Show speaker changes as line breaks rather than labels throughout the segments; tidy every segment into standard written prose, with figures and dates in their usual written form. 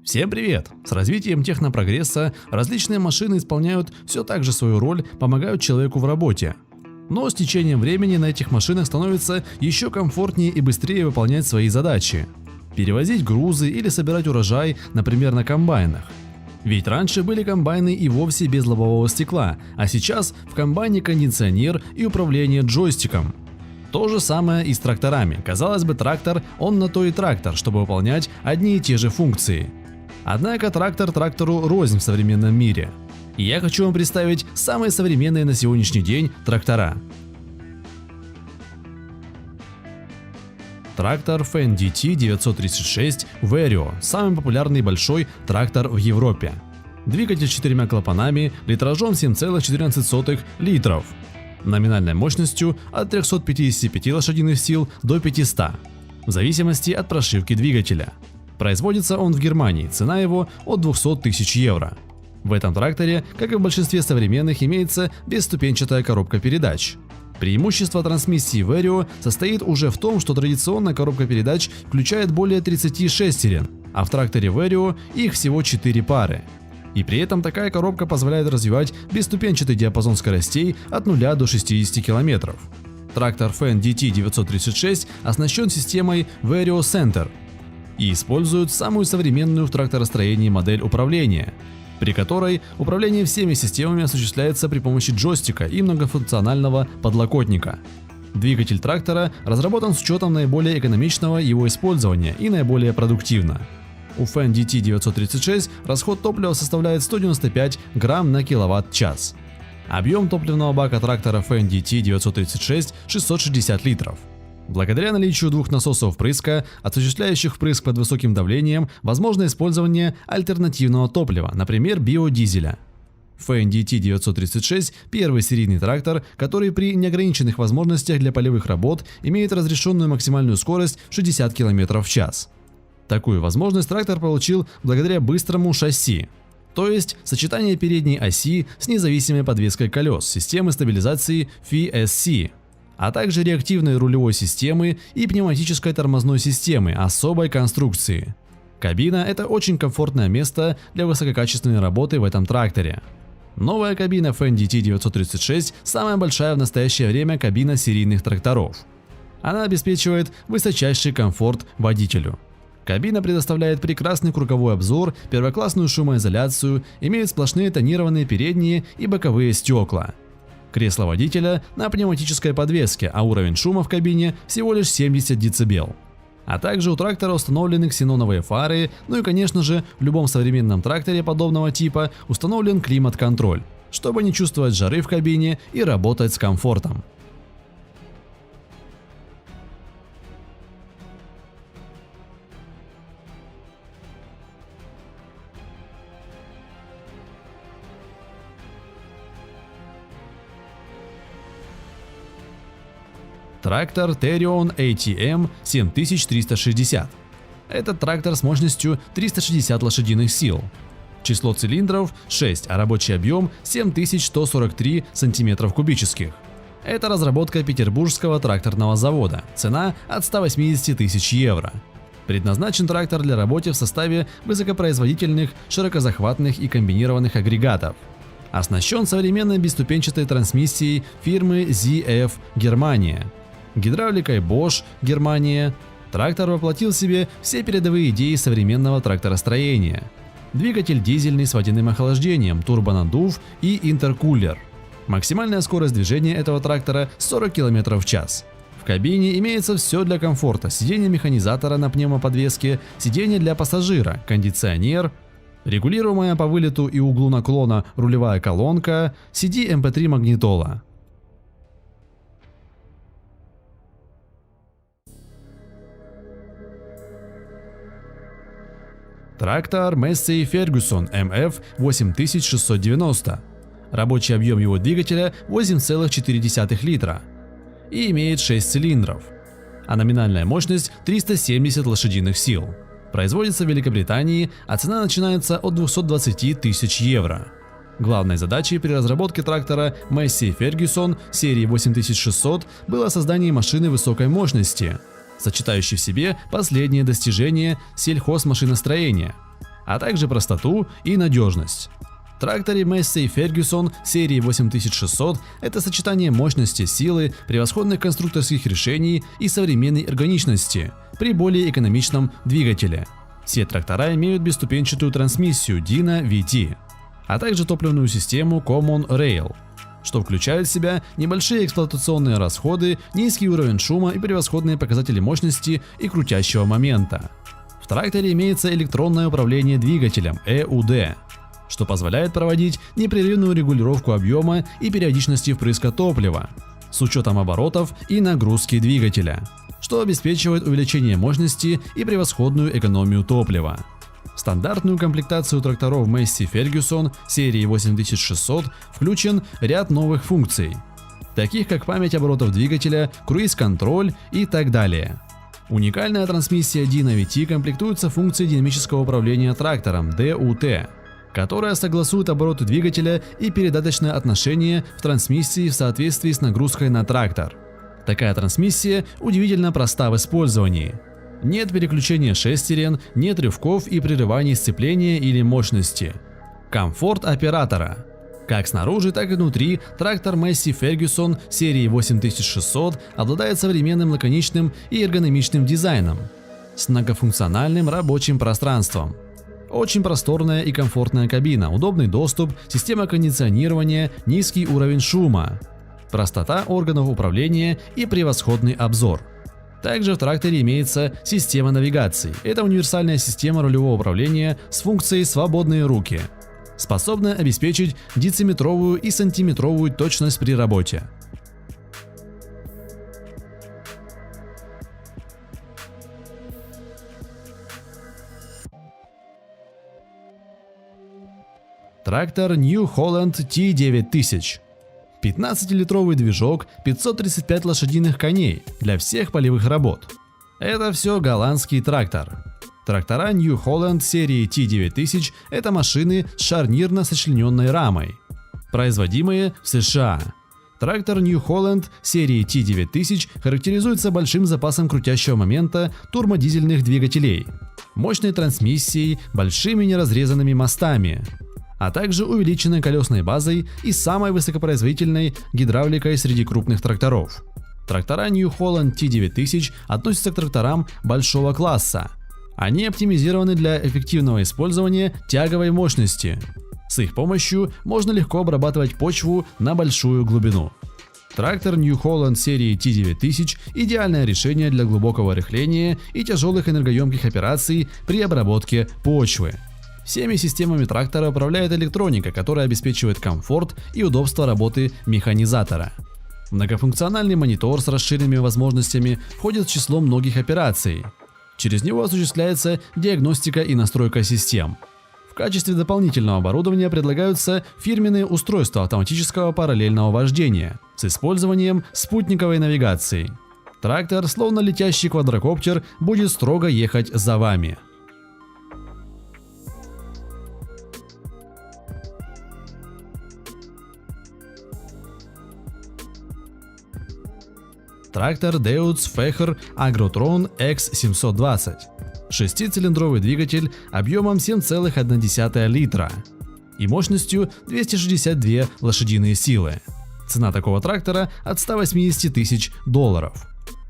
Всем привет! С развитием технопрогресса различные машины исполняют все так же свою роль, помогают человеку в работе. Но с течением времени на этих машинах становится еще комфортнее и быстрее выполнять свои задачи. Перевозить грузы или собирать урожай, например, на комбайнах. Ведь раньше были комбайны и вовсе без лобового стекла, а сейчас в комбайне кондиционер и управление джойстиком. То же самое и с тракторами. Казалось бы, трактор, он на то и трактор, чтобы выполнять одни и те же функции. Однако трактор трактору рознь в современном мире. И я хочу вам представить самые современные на сегодняшний день трактора. Трактор Fendt DT 936 Vario – самый популярный большой трактор в Европе. Двигатель с 4 клапанами, литражом 7,14 литров. Номинальной мощностью от 355 лошадиных сил до 500, в зависимости от прошивки двигателя. Производится он в Германии, цена его от 200 тысяч евро. В этом тракторе, как и в большинстве современных, имеется бесступенчатая коробка передач. Преимущество трансмиссии Vario состоит уже в том, что традиционно коробка передач включает более 30 шестерен, а в тракторе Vario их всего 4 пары. И при этом такая коробка позволяет развивать бесступенчатый диапазон скоростей от 0 до 60 км. Трактор Fendt DT 936 оснащен системой Vario Center и использует самую современную в тракторостроении модель управления, при которой управление всеми системами осуществляется при помощи джойстика и многофункционального подлокотника. Двигатель трактора разработан с учетом наиболее экономичного его использования и наиболее продуктивно. У Fendt DT 936 расход топлива составляет 195 грамм на киловатт-час. Объем топливного бака трактора Fendt DT 936 – 660 литров. Благодаря наличию двух насосов впрыска, осуществляющих впрыск под высоким давлением, возможно использование альтернативного топлива, например, биодизеля. Fendt DT 936 – первый серийный трактор, который при неограниченных возможностях для полевых работ имеет разрешенную максимальную скорость 60 км в час. Такую возможность трактор получил благодаря быстрому шасси, то есть сочетание передней оси с независимой подвеской колес, системы стабилизации FSC, а также реактивной рулевой системы и пневматической тормозной системы особой конструкции. Кабина – это очень комфортное место для высококачественной работы в этом тракторе. Новая кабина Fendt DT 936 – самая большая в настоящее время кабина серийных тракторов. Она обеспечивает высочайший комфорт водителю. Кабина предоставляет прекрасный круговой обзор, первоклассную шумоизоляцию, имеет сплошные тонированные передние и боковые стекла. Кресло водителя на пневматической подвеске, а уровень шума в кабине всего лишь 70 дБ. А также у трактора установлены ксеноновые фары, ну и конечно же в любом современном тракторе подобного типа установлен климат-контроль, чтобы не чувствовать жары в кабине и работать с комфортом. Трактор Terion ATM 7360. Этот трактор с мощностью 360 лошадиных сил. Число цилиндров 6, а рабочий объем 7143 см кубических. Это разработка Петербургского тракторного завода. Цена от 180 тысяч евро. Предназначен трактор для работы в составе высокопроизводительных, широкозахватных и комбинированных агрегатов. Оснащен современной бесступенчатой трансмиссией фирмы ZF Германия. Гидравликой Bosch, Германия. Трактор воплотил в себе все передовые идеи современного тракторостроения. Двигатель дизельный с водяным охлаждением, турбонаддув и интеркулер. Максимальная скорость движения этого трактора 40 км в час. В кабине имеется все для комфорта: сиденье механизатора на пневмоподвеске, сиденье для пассажира, кондиционер, регулируемая по вылету и углу наклона рулевая колонка, CD MP3 магнитола. Трактор Massey Ferguson MF 8690. Рабочий объем его двигателя 8,4 литра и имеет 6 цилиндров, а номинальная мощность 370 лошадиных сил. Производится в Великобритании, а цена начинается от 220 тысяч евро. Главной задачей при разработке трактора Massey Ferguson серии 8600 было создание машины высокой мощности, сочетающий в себе последние достижения сельхозмашиностроения. а также простоту и надежность. В тракторе Massey Ferguson серии 8600 это сочетание мощности, силы, превосходных конструкторских решений и современной эргономичности при более экономичном двигателе. Все трактора имеют бесступенчатую трансмиссию Dina VT, а также топливную систему Common Rail, что включает в себя небольшие эксплуатационные расходы, низкий уровень шума и превосходные показатели мощности и крутящего момента. В тракторе имеется электронное управление двигателем EUD, что позволяет проводить непрерывную регулировку объема и периодичности впрыска топлива с учетом оборотов и нагрузки двигателя, что обеспечивает увеличение мощности и превосходную экономию топлива. В стандартную комплектацию тракторов Massey Ferguson серии 8600 включен ряд новых функций, таких как память оборотов двигателя, круиз-контроль и так далее. Уникальная трансмиссия Dina VT комплектуется функцией динамического управления трактором DUT, которая согласует обороты двигателя и передаточное отношение в трансмиссии в соответствии с нагрузкой на трактор. Такая трансмиссия удивительно проста в использовании. Нет переключения шестерен, нет рывков и прерываний сцепления или мощности. Комфорт оператора. Как снаружи, так и внутри трактор Massey Ferguson серии 8600 обладает современным лаконичным и эргономичным дизайном с многофункциональным рабочим пространством. Очень просторная и комфортная кабина, удобный доступ, система кондиционирования, низкий уровень шума, простота органов управления и превосходный обзор. Также в тракторе имеется система навигации. Это универсальная система рулевого управления с функцией «Свободные руки», способная обеспечить дециметровую и сантиметровую точность при работе. Трактор New Holland T9000. 15-литровый движок, 535 лошадиных коней для всех полевых работ. Это все голландский трактор. Трактора New Holland серии T9000 – это машины с шарнирно сочлененной рамой, производимые в США. Трактор New Holland серии T9000 характеризуется большим запасом крутящего момента турбодизельных двигателей, мощной трансмиссией, большими неразрезанными мостами, а также увеличенной колесной базой и самой высокопроизводительной гидравликой среди крупных тракторов. Трактора New Holland T9000 относятся к тракторам большого класса. Они оптимизированы для эффективного использования тяговой мощности. С их помощью можно легко обрабатывать почву на большую глубину. Трактор New Holland серии T9000 – идеальное решение для глубокого рыхления и тяжелых энергоемких операций при обработке почвы. Всеми системами трактора управляет электроника, которая обеспечивает комфорт и удобство работы механизатора. Многофункциональный монитор с расширенными возможностями входит в число многих операций. Через него осуществляется диагностика и настройка систем. В качестве дополнительного оборудования предлагаются фирменные устройства автоматического параллельного вождения с использованием спутниковой навигации. Трактор, словно летящий квадрокоптер, будет строго ехать за вами. Трактор Deutz Facher Agrotron X720. 6-цилиндровый двигатель объемом 7,1 литра и мощностью 262 лошадиные силы. Цена такого трактора от $180 тысяч.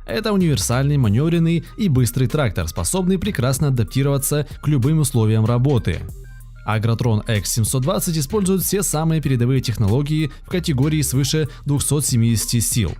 Это универсальный, маневренный и быстрый трактор, способный прекрасно адаптироваться к любым условиям работы. Agrotron X720 использует все самые передовые технологии в категории свыше 270 сил.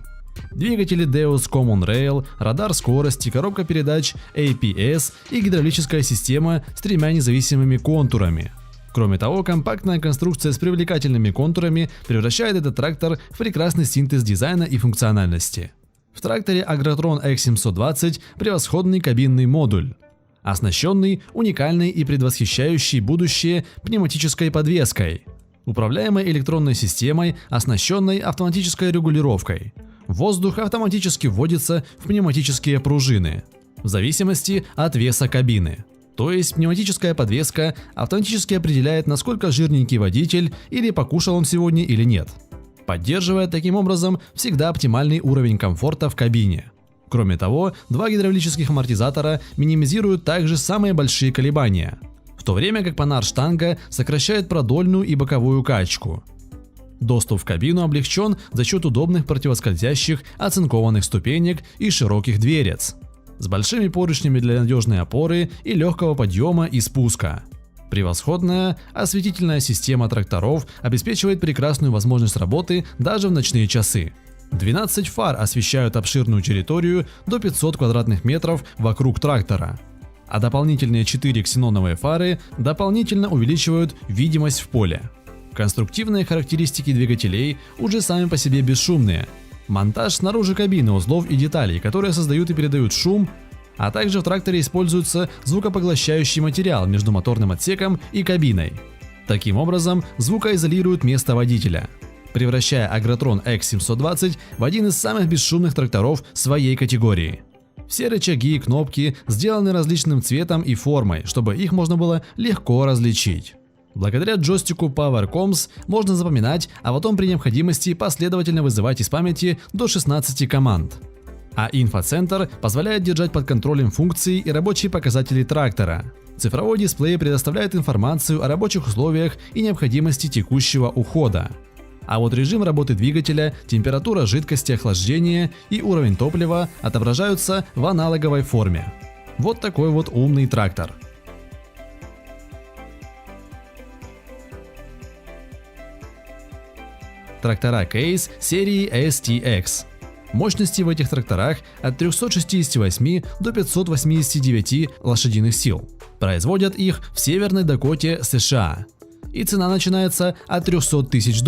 Двигатели Deutz Common Rail, радар скорости, коробка передач APS и гидравлическая система с 3 независимыми контурами. Кроме того, компактная конструкция с привлекательными контурами превращает этот трактор в прекрасный синтез дизайна и функциональности. В тракторе Agrotron X720 превосходный кабинный модуль, оснащенный уникальной и предвосхищающей будущее пневматической подвеской, управляемой электронной системой, оснащенной автоматической регулировкой. Воздух автоматически вводится в пневматические пружины, в зависимости от веса кабины. То есть пневматическая подвеска автоматически определяет, насколько жирненький водитель или покушал он сегодня или нет, поддерживая таким образом всегда оптимальный уровень комфорта в кабине. Кроме того, два гидравлических амортизатора минимизируют также самые большие колебания, в в то время как панар-штанга сокращает продольную и боковую качку. Доступ в кабину облегчен за счет удобных противоскользящих оцинкованных ступенек и широких дверец, с большими поручнями для надежной опоры и легкого подъема и спуска. Превосходная осветительная система тракторов обеспечивает прекрасную возможность работы даже в ночные часы. 12 фар освещают обширную территорию до 500 квадратных метров вокруг трактора, а дополнительные 4 ксеноновые фары дополнительно увеличивают видимость в поле. Конструктивные характеристики двигателей уже сами по себе бесшумные. Монтаж снаружи кабины узлов и деталей, которые создают и передают шум, а также в тракторе используется звукопоглощающий материал между моторным отсеком и кабиной. Таким образом, звукоизолирует место водителя, превращая Агротрон X720 в один из самых бесшумных тракторов своей категории. Все рычаги и кнопки сделаны различным цветом и формой, чтобы их можно было легко различить. Благодаря джойстику PowerComms можно запоминать, а потом при необходимости последовательно вызывать из памяти до 16 команд. А инфоцентр позволяет держать под контролем функции и рабочие показатели трактора. Цифровой дисплей предоставляет информацию о рабочих условиях и необходимости текущего ухода. А вот режим работы двигателя, температура жидкости охлаждения и уровень топлива отображаются в аналоговой форме. Вот такой вот умный трактор. Трактора Case серии STX. Мощности в этих тракторах от 368 до 589 лошадиных сил. Производят их в Северной Дакоте, США. И цена начинается от $300 тысяч.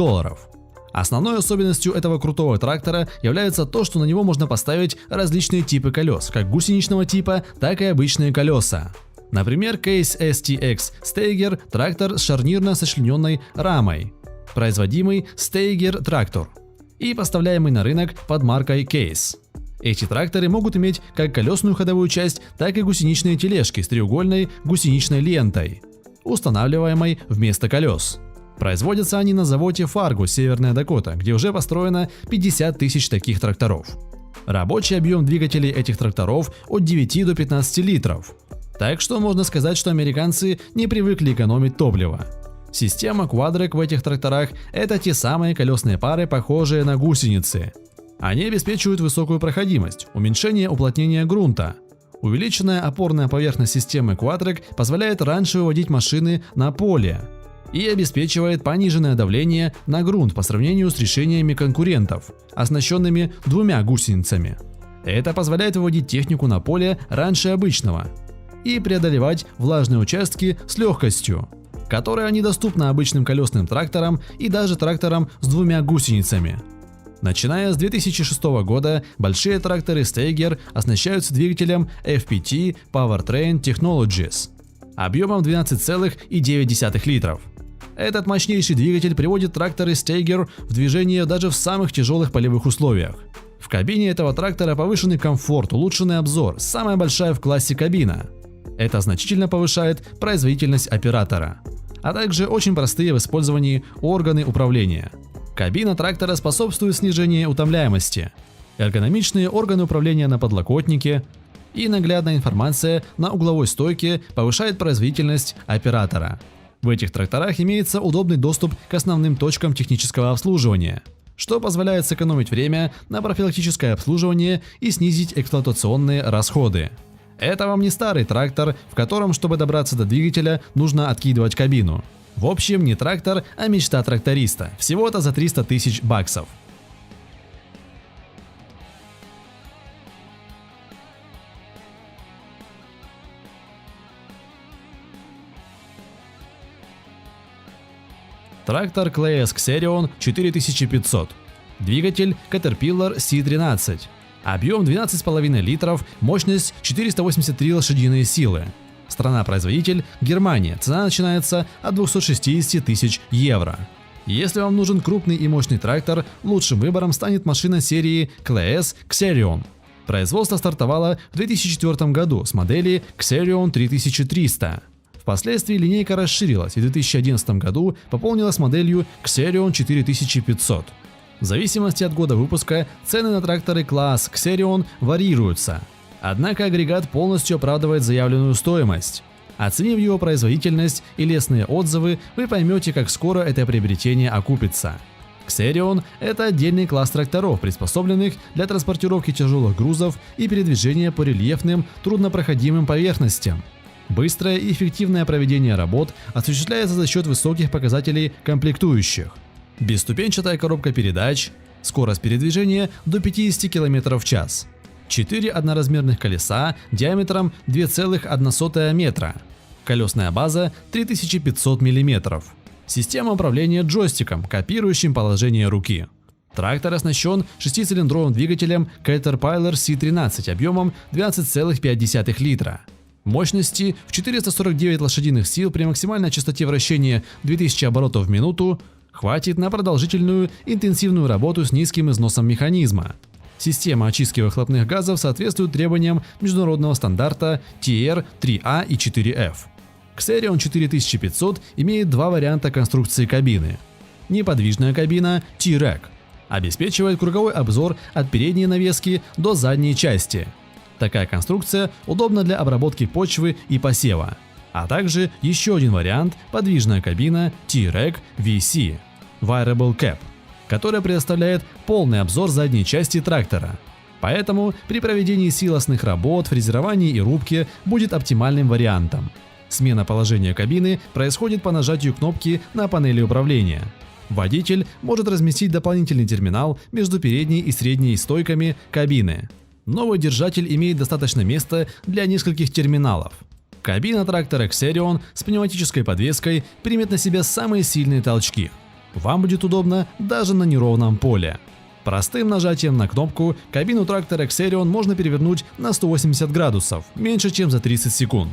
Основной особенностью этого крутого трактора является то, что на него можно поставить различные типы колес, как гусеничного типа, так и обычные колеса. Например, Case STX Steiger – трактор с шарнирно сочлененной рамой, производимый Steiger трактор и поставляемый на рынок под маркой Case. Эти тракторы могут иметь как колесную ходовую часть, так и гусеничные тележки с треугольной гусеничной лентой, устанавливаемой вместо колес. Производятся они на заводе Fargo, Северная Дакота, где уже построено 50 тысяч таких тракторов. Рабочий объем двигателей этих тракторов от 9 до 15 литров. Так что можно сказать, что американцы не привыкли экономить топливо. Система Quadrec в этих тракторах – это те самые колесные пары, похожие на гусеницы. Они обеспечивают высокую проходимость, уменьшение уплотнения грунта. Увеличенная опорная поверхность системы Quadrec позволяет раньше выводить машины на поле и обеспечивает пониженное давление на грунт по сравнению с решениями конкурентов, оснащенными двумя гусеницами. Это позволяет выводить технику на поле раньше обычного и преодолевать влажные участки с легкостью, которая недоступна обычным колесным тракторам и даже тракторам с двумя гусеницами. Начиная с 2006 года большие тракторы Steiger оснащаются двигателем FPT Powertrain Technologies объемом 12,9 литров. Этот мощнейший двигатель приводит тракторы Steiger в движение даже в самых тяжелых полевых условиях. В кабине этого трактора повышенный комфорт, улучшенный обзор, самая большая в классе кабина. Это значительно повышает производительность оператора, а также очень простые в использовании органы управления. Кабина трактора способствует снижению утомляемости, эргономичные органы управления на подлокотнике и наглядная информация на угловой стойке повышает производительность оператора. В этих тракторах имеется удобный доступ к основным точкам технического обслуживания, что позволяет сэкономить время на профилактическое обслуживание и снизить эксплуатационные расходы. Это вам не старый трактор, в котором, чтобы добраться до двигателя, нужно откидывать кабину. В общем, не трактор, а мечта тракториста. Всего-то за 300 тысяч баксов. Трактор Claas Xerion 4500. Двигатель Caterpillar C13. Объем 12,5 литров, мощность 483 лошадиные силы. Страна-производитель – Германия, цена начинается от 260 тысяч евро. Если вам нужен крупный и мощный трактор, лучшим выбором станет машина серии Claas Xerion. Производство стартовало в 2004 году с модели Xerion 3300. Впоследствии линейка расширилась и в 2011 году пополнилась моделью Xerion 4500. В зависимости от года выпуска цены на тракторы Claas Xerion варьируются, однако агрегат полностью оправдывает заявленную стоимость. Оценив его производительность и лестные отзывы, вы поймете, как скоро это приобретение окупится. Xerion – это отдельный класс тракторов, приспособленных для транспортировки тяжелых грузов и передвижения по рельефным, труднопроходимым поверхностям. Быстрое и эффективное проведение работ осуществляется за счет высоких показателей комплектующих. Бесступенчатая коробка передач, скорость передвижения до 50 км в час, 4 одноразмерных колеса диаметром 2,1 метра, колесная база 3500 мм, система управления джойстиком, копирующим положение руки. Трактор оснащен 6-цилиндровым двигателем Caterpillar C13 объемом 12,5 литра. Мощности в 449 лошадиных сил при максимальной частоте вращения 2000 оборотов в минуту хватит на продолжительную интенсивную работу с низким износом механизма. Система очистки выхлопных газов соответствует требованиям международного стандарта TR-3A и 4F. Xerion 4500 имеет два варианта конструкции кабины. Неподвижная кабина T-Rack обеспечивает круговой обзор от передней навески до задней части. Такая конструкция удобна для обработки почвы и посева. А также еще один вариант – подвижная кабина T-Rack VC Variable Cab, которая предоставляет полный обзор задней части трактора. Поэтому при проведении силосных работ, фрезеровании и рубке будет оптимальным вариантом. Смена положения кабины происходит по нажатию кнопки на панели управления. Водитель может разместить дополнительный терминал между передней и средней стойками кабины. Новый держатель имеет достаточно места для нескольких терминалов. Кабина трактора Xerion с пневматической подвеской примет на себя самые сильные толчки. Вам будет удобно даже на неровном поле. Простым нажатием на кнопку кабину трактора Xerion можно перевернуть на 180 градусов, меньше чем за 30 секунд.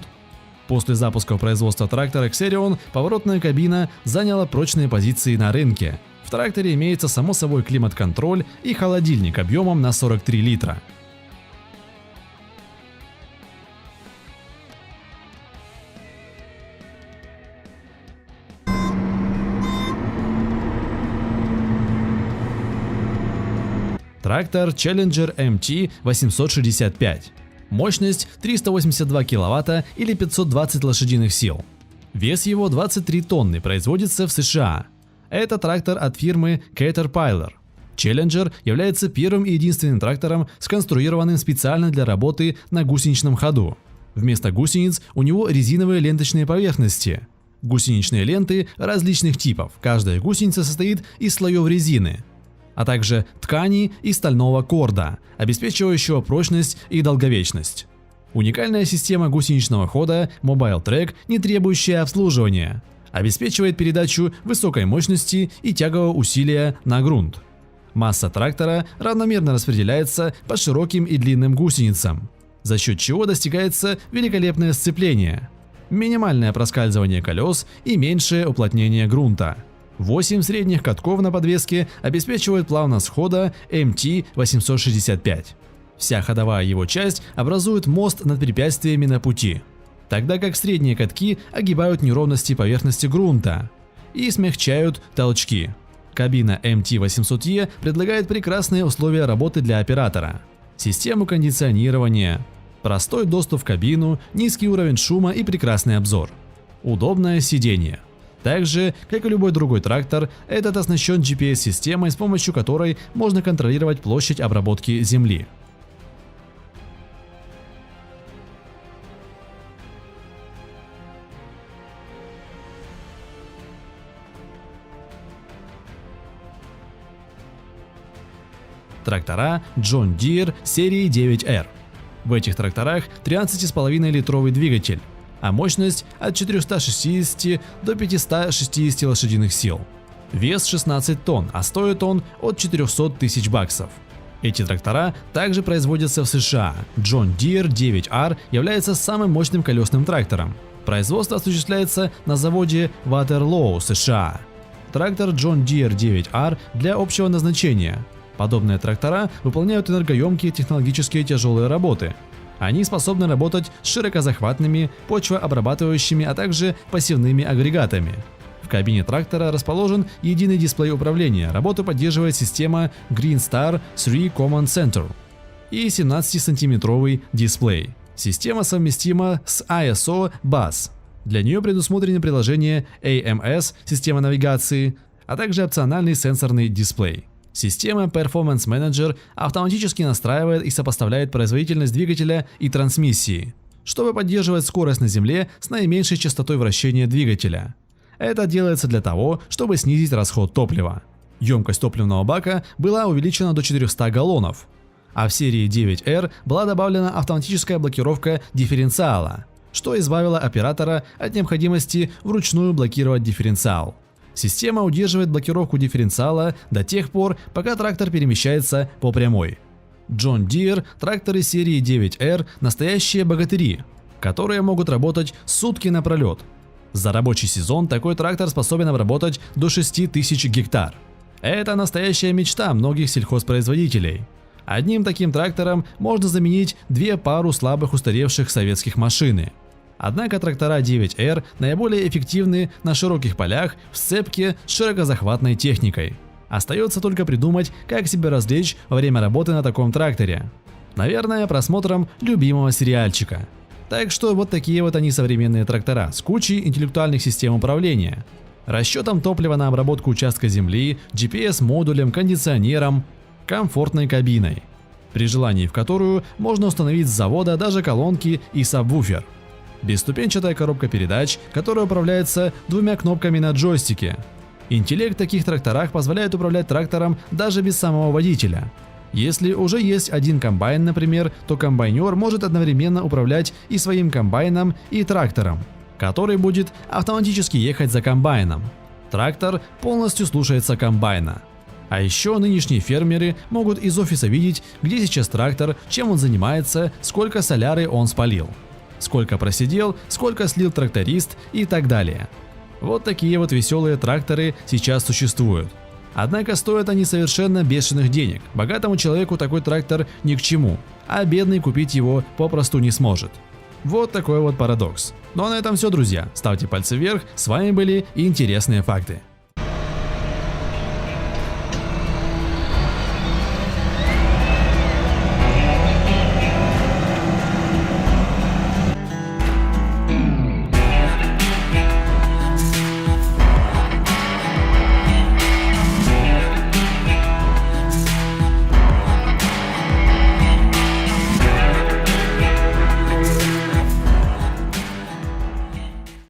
После запуска производства трактора Xerion поворотная кабина заняла прочные позиции на рынке. В тракторе имеется само собой климат-контроль и холодильник объемом на 43 литра. Трактор Challenger MT865. Мощность 382 кВт или 520 лошадиных сил. Вес его 23 тонны, производится в США. Это трактор от фирмы Caterpillar. Challenger является первым и единственным трактором, сконструированным специально для работы на гусеничном ходу. Вместо гусениц у него резиновые ленточные поверхности. Гусеничные ленты различных типов, каждая гусеница состоит из слоев резины, а также ткани и стального корда, обеспечивающего прочность и долговечность. Уникальная система гусеничного хода Mobile Track, не требующая обслуживания, обеспечивает передачу высокой мощности и тягового усилия на грунт. Масса трактора равномерно распределяется по широким и длинным гусеницам, за счет чего достигается великолепное сцепление, минимальное проскальзывание колес и меньшее уплотнение грунта. 8 средних катков на подвеске обеспечивают плавность хода MT865. Вся ходовая его часть образует мост над препятствиями на пути, тогда как средние катки огибают неровности поверхности грунта и смягчают толчки. Кабина MT800E предлагает прекрасные условия работы для оператора. Систему кондиционирования, простой доступ в кабину, низкий уровень шума и прекрасный обзор. Удобное сиденье. Так же, как и любой другой трактор, этот оснащен GPS-системой, с помощью которой можно контролировать площадь обработки земли. Трактора John Deere серии 9R. В этих тракторах 13,5-литровый двигатель, а мощность от 460 до 560 лошадиных сил. Вес 16 тонн, а стоит он от 400 тысяч баксов. Эти трактора также производятся в США. John Deere 9R является самым мощным колесным трактором. Производство осуществляется на заводе Waterloo, США. Трактор John Deere 9R для общего назначения. Подобные трактора выполняют энергоемкие технологические тяжелые работы. Они способны работать с широкозахватными, почвообрабатывающими, а также посевными агрегатами. В кабине трактора расположен единый дисплей управления, работу поддерживает система Green Star 3 Command Center и 17-сантиметровый дисплей. Система совместима с ISO BUS. Для нее предусмотрено приложение AMS, система навигации, а также опциональный сенсорный дисплей. Система Performance Manager автоматически настраивает и сопоставляет производительность двигателя и трансмиссии, чтобы поддерживать скорость на земле с наименьшей частотой вращения двигателя. Это делается для того, чтобы снизить расход топлива. Емкость топливного бака была увеличена до 400 галлонов, а в серии 9R была добавлена автоматическая блокировка дифференциала, что избавило оператора от необходимости вручную блокировать дифференциал. Система удерживает блокировку дифференциала до тех пор, пока трактор перемещается по прямой. John Deere тракторы серии 9R – настоящие богатыри, которые могут работать сутки напролет. За рабочий сезон такой трактор способен обработать до 6000 гектар. Это настоящая мечта многих сельхозпроизводителей. Одним таким трактором можно заменить 2 пары слабых устаревших советских машин. Однако трактора 9R наиболее эффективны на широких полях в сцепке с широкозахватной техникой. Остается только придумать, как себя развлечь во время работы на таком тракторе. Наверное, просмотром любимого сериальчика. Так что вот такие вот они современные трактора с кучей интеллектуальных систем управления, расчетом топлива на обработку участка земли, GPS-модулем, кондиционером, комфортной кабиной, при желании в которую можно установить с завода даже колонки и сабвуфер. Бесступенчатая коробка передач, которая управляется 2 кнопками на джойстике. Интеллект в таких тракторах позволяет управлять трактором даже без самого водителя. Если уже есть один комбайн, например, то комбайнер может одновременно управлять и своим комбайном, и трактором, который будет автоматически ехать за комбайном. Трактор полностью слушается комбайна. А еще нынешние фермеры могут из офиса видеть, где сейчас трактор, чем он занимается, сколько соляры он спалил, сколько просидел, сколько слил тракторист и так далее. Вот такие вот веселые тракторы сейчас существуют. Однако стоят они совершенно бешеных денег. Богатому человеку такой трактор ни к чему, а бедный купить его попросту не сможет. Вот такой вот парадокс. Ну а на этом все, друзья. Ставьте пальцы вверх, с вами были интересные факты.